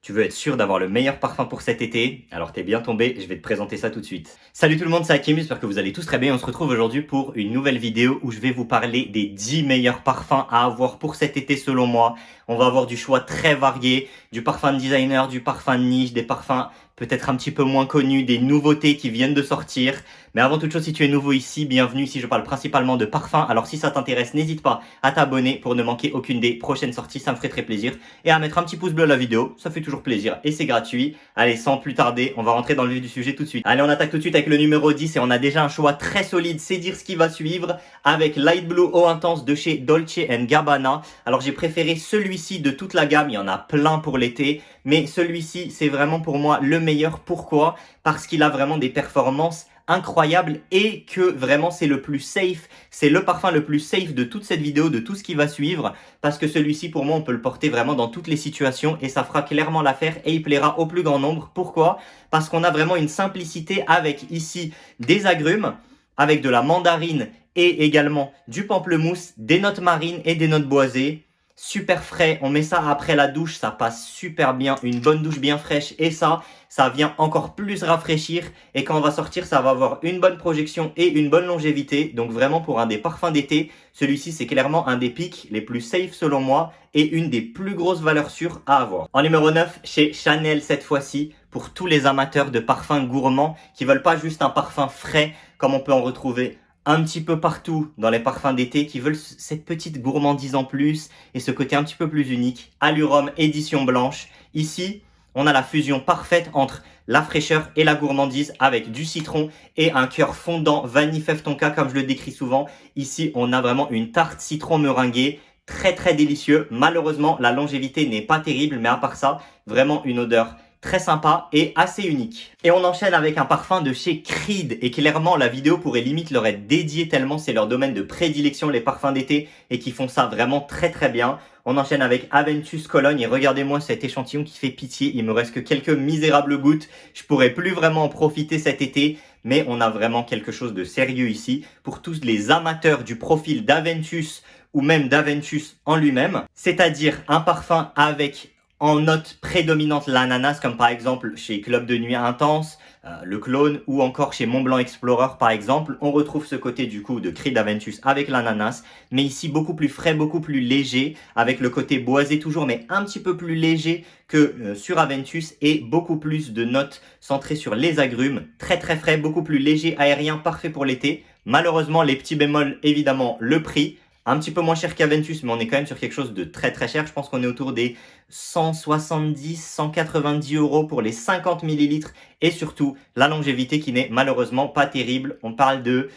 Tu veux être sûr d'avoir le meilleur parfum pour cet été? Alors t'es bien tombé, je vais te présenter ça tout de suite. Salut tout le monde, c'est Hakim, j'espère que vous allez tous très bien. On se retrouve aujourd'hui pour une nouvelle vidéo où je vais vous parler des 10 meilleurs parfums à avoir pour cet été selon moi. On va avoir du choix très varié, du parfum de designer, du parfum de niche, des parfums peut-être un petit peu moins connus, des nouveautés qui viennent de sortir. Mais avant toute chose, si tu es nouveau ici, bienvenue. Ici, je parle principalement de parfums. Alors si ça t'intéresse, n'hésite pas à t'abonner pour ne manquer aucune des prochaines sorties, ça me ferait très plaisir. Et à mettre un petit pouce bleu à la vidéo, ça fait toujours plaisir et c'est gratuit. Allez, sans plus tarder, on va rentrer dans le vif du sujet tout de suite. Allez, on attaque tout de suite avec le numéro 10 et on a déjà un choix très solide, c'est dire ce qui va suivre, avec Light Blue Eau Intense de chez Dolce & Gabbana. Alors j'ai préféré celui-ci de toute la gamme, il y en a plein pour l'été, mais celui-ci c'est vraiment pour moi le meilleur. Pourquoi? Parce qu'il a vraiment des performances incroyable et que vraiment c'est le plus safe, c'est le parfum le plus safe de toute cette vidéo, de tout ce qui va suivre, parce que celui-ci pour moi on peut le porter vraiment dans toutes les situations et ça fera clairement l'affaire et il plaira au plus grand nombre. Pourquoi? Parce qu'on a vraiment une simplicité avec ici des agrumes, avec de la mandarine et également du pamplemousse, des notes marines et des notes boisées. Super frais, on met ça après la douche, ça passe super bien, une bonne douche bien fraîche et ça vient encore plus rafraîchir et quand on va sortir, ça va avoir une bonne projection et une bonne longévité. Donc vraiment pour un des parfums d'été, celui-ci c'est clairement un des pics les plus safe selon moi et une des plus grosses valeurs sûres à avoir. En numéro 9, chez Chanel cette fois-ci, pour tous les amateurs de parfums gourmands qui veulent pas juste un parfum frais comme on peut en retrouver un petit peu partout dans les parfums d'été, qui veulent cette petite gourmandise en plus et ce côté un petit peu plus unique. Alurum édition blanche. Ici, on a la fusion parfaite entre la fraîcheur et la gourmandise avec du citron et un cœur fondant vanille fève tonka comme je le décris souvent. Ici, on a vraiment une tarte citron meringuée. Très délicieux. Malheureusement, la longévité n'est pas terrible, mais à part ça, vraiment une odeur très sympa et assez unique. Et on enchaîne avec un parfum de chez Creed et clairement la vidéo pourrait limite leur être dédiée tellement c'est leur domaine de prédilection les parfums d'été et qui font ça vraiment très bien. On enchaîne avec Aventus Cologne et regardez-moi cet échantillon qui fait pitié, il me reste que quelques misérables gouttes, je pourrais plus vraiment en profiter cet été, mais on a vraiment quelque chose de sérieux ici pour tous les amateurs du profil d'Aventus ou même d'Aventus en lui-même, c'est-à-dire un parfum avec en note prédominante l'ananas, comme par exemple chez Club de Nuit Intense, le Clone, ou encore chez Montblanc Explorer par exemple, on retrouve ce côté du coup de Creed Aventus avec l'ananas, mais ici beaucoup plus frais, beaucoup plus léger, avec le côté boisé toujours, mais un petit peu plus léger que sur Aventus, et beaucoup plus de notes centrées sur les agrumes, très frais, beaucoup plus léger, aérien, parfait pour l'été. Malheureusement, les petits bémols, évidemment, le prix. Un petit peu moins cher qu'Aventus, mais on est quand même sur quelque chose de très cher. Je pense qu'on est autour des 170, 190 € pour les 50 millilitres. Et surtout, la longévité qui n'est malheureusement pas terrible. On parle de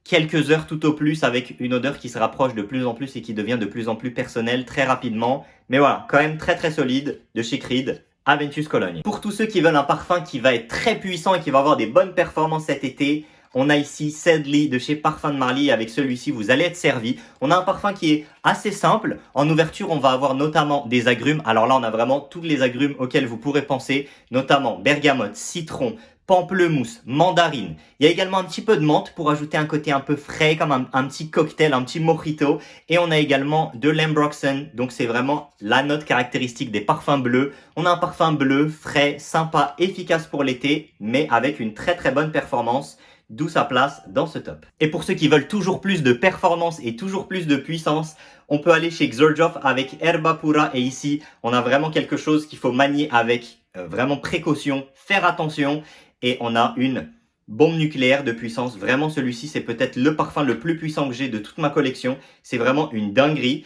quelques heures tout au plus avec une odeur qui se rapproche de plus en plus et qui devient de plus en plus personnelle très rapidement. Mais voilà, quand même très solide de chez Creed. Aventus Cologne. Pour tous ceux qui veulent un parfum qui va être très puissant et qui va avoir des bonnes performances cet été, on a ici Sedley de chez Parfum de Marly. Avec celui-ci, vous allez être servi. On a un parfum qui est assez simple. En ouverture, on va avoir notamment des agrumes. Alors là, on a vraiment tous les agrumes auxquels vous pourrez penser, notamment bergamote, citron, pamplemousse, mandarine. Il y a également un petit peu de menthe pour ajouter un côté un peu frais, comme un petit cocktail, un petit mojito. Et on a également de l'Ambroxan, donc c'est vraiment la note caractéristique des parfums bleus. On a un parfum bleu, frais, sympa, efficace pour l'été, mais avec une très bonne performance. D'où sa place dans ce top. Et pour ceux qui veulent toujours plus de performance et toujours plus de puissance, on peut aller chez Xoljoff avec Herba Pura. Et ici, on a vraiment quelque chose qu'il faut manier avec vraiment précaution, faire attention. Et on a une bombe nucléaire de puissance. Vraiment, celui-ci, c'est peut-être le parfum le plus puissant que j'ai de toute ma collection. C'est vraiment une dinguerie.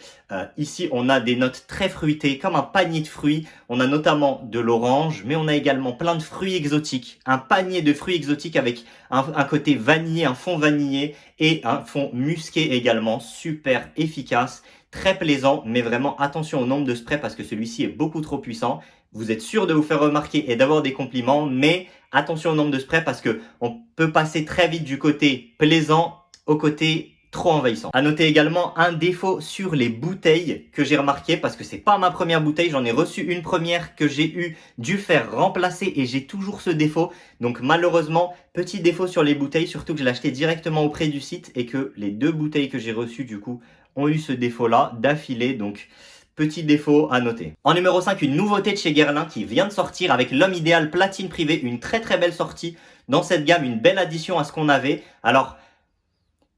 Ici, on a des notes très fruitées, comme un panier de fruits. On a notamment de l'orange, mais on a également plein de fruits exotiques. Un panier de fruits exotiques avec un côté vanillé, un fond vanillé et un fond musqué également. Super efficace, très plaisant, mais vraiment attention au nombre de sprays parce que celui-ci est beaucoup trop puissant. Vous êtes sûr de vous faire remarquer et d'avoir des compliments, mais attention au nombre de sprays parce que on peut passer très vite du côté plaisant au côté trop envahissant. À noter également un défaut sur les bouteilles que j'ai remarqué parce que c'est pas ma première bouteille, j'en ai reçu une première que j'ai dû faire remplacer et j'ai toujours ce défaut. Donc malheureusement, petit défaut sur les bouteilles, surtout que je l'ai acheté directement auprès du site et que les deux bouteilles que j'ai reçues du coup ont eu ce défaut là d'affilée. Donc Petit défaut à noter. En numéro 5, une nouveauté de chez Guerlain qui vient de sortir avec l'homme idéal platine privé. Une très très belle sortie dans cette gamme, une belle addition à ce qu'on avait. Alors,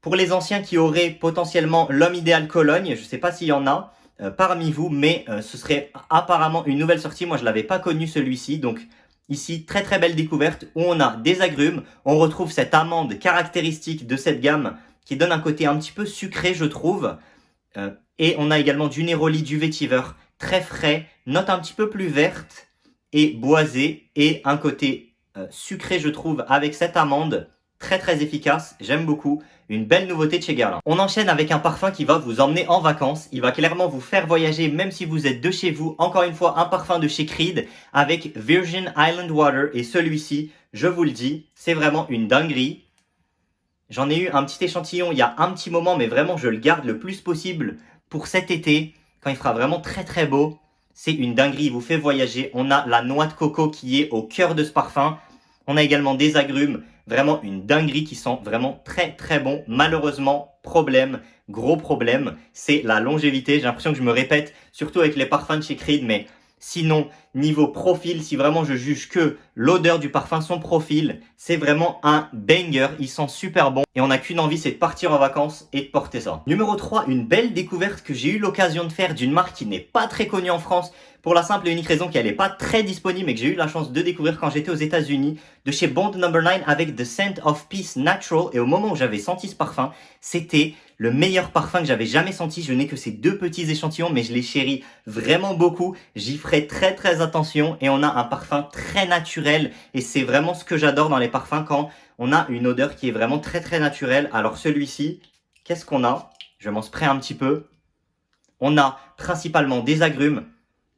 pour les anciens qui auraient potentiellement l'homme idéal Cologne, je ne sais pas s'il y en a parmi vous, mais ce serait apparemment une nouvelle sortie. Moi, je ne l'avais pas connu celui-ci, donc ici, très très belle découverte où on a des agrumes. On retrouve cette amande caractéristique de cette gamme qui donne un côté un petit peu sucré, je trouve. Et on a également du Neroli, du vétiver, très frais, note un petit peu plus verte et boisée et un côté sucré, je trouve, avec cette amande. Très très efficace, j'aime beaucoup. Une belle nouveauté de chez Guerlain. On enchaîne avec un parfum qui va vous emmener en vacances. Il va clairement vous faire voyager même si vous êtes de chez vous. Encore une fois, un parfum de chez Creed avec Virgin Island Water. Et celui-ci, je vous le dis, c'est vraiment une dinguerie. J'en ai eu un petit échantillon il y a un petit moment, mais vraiment je le garde le plus possible pour cet été, quand il fera vraiment très très beau. C'est une dinguerie, il vous fait voyager. On a la noix de coco qui est au cœur de ce parfum. On a également des agrumes, vraiment une dinguerie qui sent vraiment très très bon. Malheureusement, gros problème, c'est la longévité. J'ai l'impression que je me répète, surtout avec les parfums de chez Creed, mais sinon, niveau profil, si vraiment je juge que l'odeur du parfum, son profil, c'est vraiment un banger. Il sent super bon et on n'a qu'une envie, c'est de partir en vacances et de porter ça. Numéro 3, une belle découverte que j'ai eu l'occasion de faire d'une marque qui n'est pas très connue en France pour la simple et unique raison qu'elle n'est pas très disponible et que j'ai eu la chance de découvrir quand j'étais aux États-Unis, de chez Bond No. 9 avec The Scent of Peace Natural. Et au moment où j'avais senti ce parfum, c'était le meilleur parfum que j'avais jamais senti. Je n'ai que ces 2 petits échantillons, mais je les chéris vraiment beaucoup. J'y ferai très très attention et on a un parfum très naturel et c'est vraiment ce que j'adore dans les parfums quand on a une odeur qui est vraiment très très naturelle. Alors celui-ci, qu'est-ce qu'on a? Je m'en spray un petit peu. On a principalement des agrumes,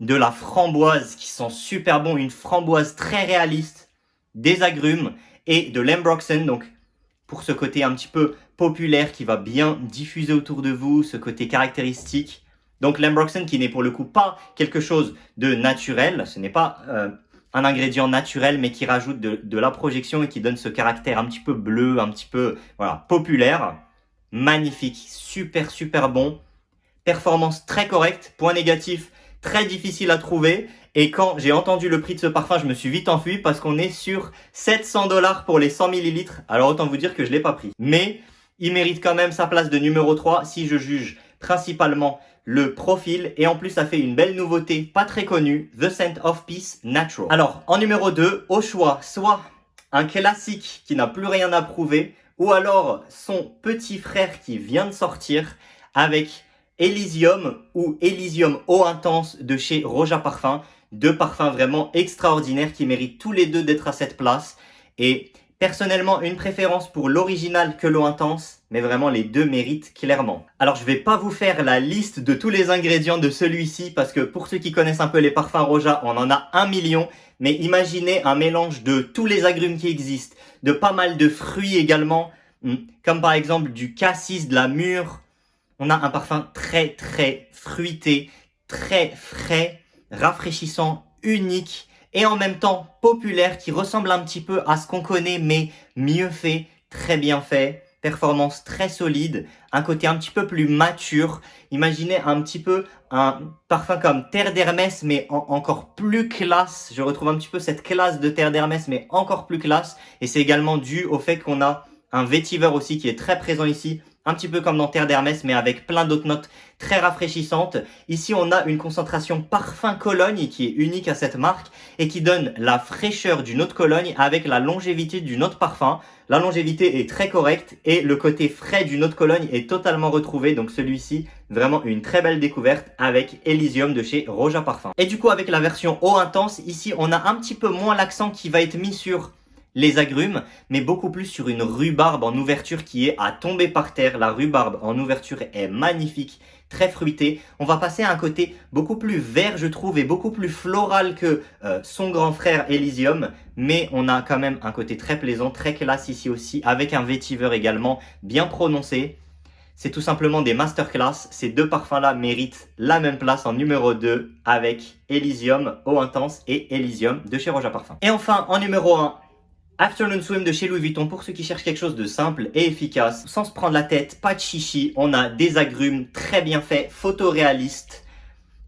de la framboise qui sent super bon, une framboise très réaliste, des agrumes et de l'Ambroxan, donc pour ce côté un petit peu populaire qui va bien diffuser autour de vous, ce côté caractéristique. Donc l'Ambroxan qui n'est pour le coup pas quelque chose de naturel, ce n'est pas un ingrédient naturel mais qui rajoute de la projection et qui donne ce caractère un petit peu bleu, un petit peu voilà, populaire. Magnifique, super super bon, performance très correcte, point négatif, très difficile à trouver. Et quand j'ai entendu le prix de ce parfum, je me suis vite enfui parce qu'on est sur 700 $ pour les 100 ml. Alors autant vous dire que je ne l'ai pas pris. Mais il mérite quand même sa place de numéro 3 si je juge principalement le profil. Et en plus, ça fait une belle nouveauté, pas très connue, The Scent of Peace Natural. Alors, en numéro 2, au choix, soit un classique qui n'a plus rien à prouver, ou alors son petit frère qui vient de sortir avec Elysium ou Elysium Eau Intense de chez Roja Parfum. 2 parfums vraiment extraordinaires qui méritent tous les 2 d'être à cette place. Et personnellement, une préférence pour l'original que l'eau intense, mais vraiment les 2 méritent clairement. Alors je vais pas vous faire la liste de tous les ingrédients de celui-ci parce que pour ceux qui connaissent un peu les parfums Roja, on en a 1 million. Mais imaginez un mélange de tous les agrumes qui existent, de pas mal de fruits également, comme par exemple du cassis, de la mûre. On a un parfum très très fruité, très frais, rafraîchissant, unique et en même temps populaire qui ressemble un petit peu à ce qu'on connaît mais mieux fait, très bien fait, performance très solide, un côté un petit peu plus mature. Imaginez un petit peu un parfum comme Terre d'Hermès mais encore plus classe. Je retrouve un petit peu cette classe de Terre d'Hermès mais encore plus classe et c'est également dû au fait qu'on a un vétiver aussi qui est très présent ici. Un petit peu comme dans Terre d'Hermès, mais avec plein d'autres notes très rafraîchissantes. Ici, on a une concentration parfum Cologne qui est unique à cette marque et qui donne la fraîcheur d'une autre Cologne avec la longévité d'une autre parfum. La longévité est très correcte et le côté frais d'une autre Cologne est totalement retrouvé. Donc celui-ci, vraiment une très belle découverte avec Elysium de chez Roja Parfum. Et du coup, avec la version eau intense, ici, on a un petit peu moins l'accent qui va être mis sur les agrumes, mais beaucoup plus sur une rhubarbe en ouverture qui est à tomber par terre. La rhubarbe en ouverture est magnifique, très fruitée. On va passer à un côté beaucoup plus vert, je trouve, et beaucoup plus floral que son grand frère Elysium. Mais on a quand même un côté très plaisant, très classe ici aussi, avec un vétiver également bien prononcé. C'est tout simplement des masterclass. Ces 2 parfums-là méritent la même place en numéro 2 avec Elysium Eau Intense et Elysium de chez Roja Parfum. Et enfin, en numéro 1, Afternoon Swim de chez Louis Vuitton pour ceux qui cherchent quelque chose de simple et efficace, sans se prendre la tête, pas de chichi. On a des agrumes très bien faits, photoréalistes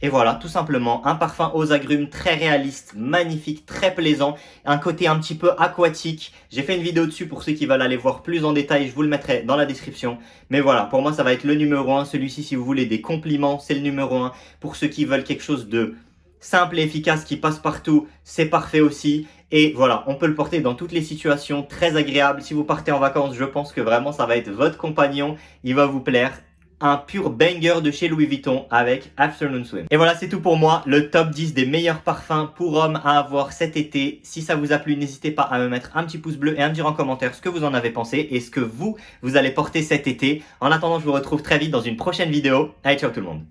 Et voilà, tout simplement, un parfum aux agrumes très réaliste, magnifique, très plaisant, un côté un petit peu aquatique. J'ai fait une vidéo dessus pour ceux qui veulent aller voir plus en détail, je vous le mettrai dans la description. Mais voilà, pour moi ça va être le numéro 1, celui-ci si vous voulez des compliments, c'est le numéro 1. Pour ceux qui veulent quelque chose de simple et efficace qui passe partout, c'est parfait aussi. Et voilà, on peut le porter dans toutes les situations, très agréable. Si vous partez en vacances, je pense que vraiment ça va être votre compagnon, il va vous plaire. Un pur banger de chez Louis Vuitton avec Afternoon Swim. Et voilà, c'est tout pour moi, le top 10 des meilleurs parfums pour hommes à avoir cet été. Si ça vous a plu, n'hésitez pas à me mettre un petit pouce bleu et à me dire en commentaire ce que vous en avez pensé et ce que vous allez porter cet été. En attendant, je vous retrouve très vite dans une prochaine vidéo. Allez, ciao tout le monde.